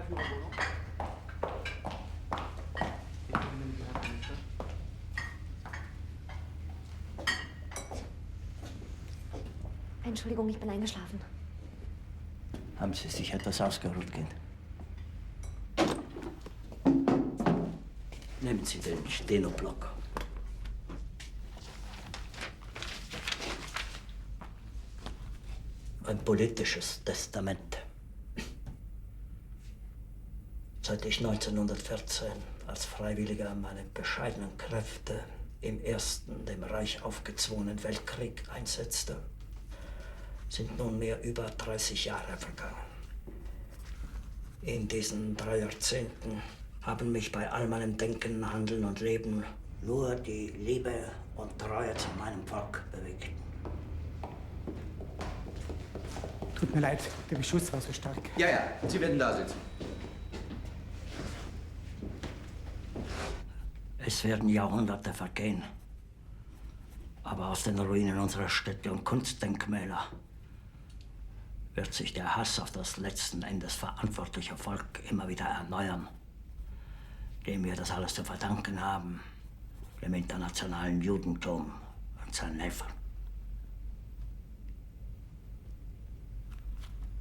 Führerwohnung. Entschuldigung, ich bin eingeschlafen. Haben Sie sich etwas ausgeruht, Kind? Nehmen Sie den Stenoblock. Ein politisches Testament. Seit ich 1914 als Freiwilliger meine bescheidenen Kräfte im ersten dem Reich aufgezwungenen Weltkrieg einsetzte, sind nunmehr über 30 Jahre vergangen. In diesen 3 Jahrzehnten haben mich bei all meinem Denken, Handeln und Leben nur die Liebe und Treue zu meinem Volk bewegt. Tut mir leid, der Beschuss war so stark. Ja, ja, Sie werden da sitzen. Es werden Jahrhunderte vergehen. Aber aus den Ruinen unserer Städte und Kunstdenkmäler wird sich der Hass auf das letzten Endes verantwortliche Volk immer wieder erneuern, dem wir das alles zu verdanken haben, dem internationalen Judentum und seinen Helfern.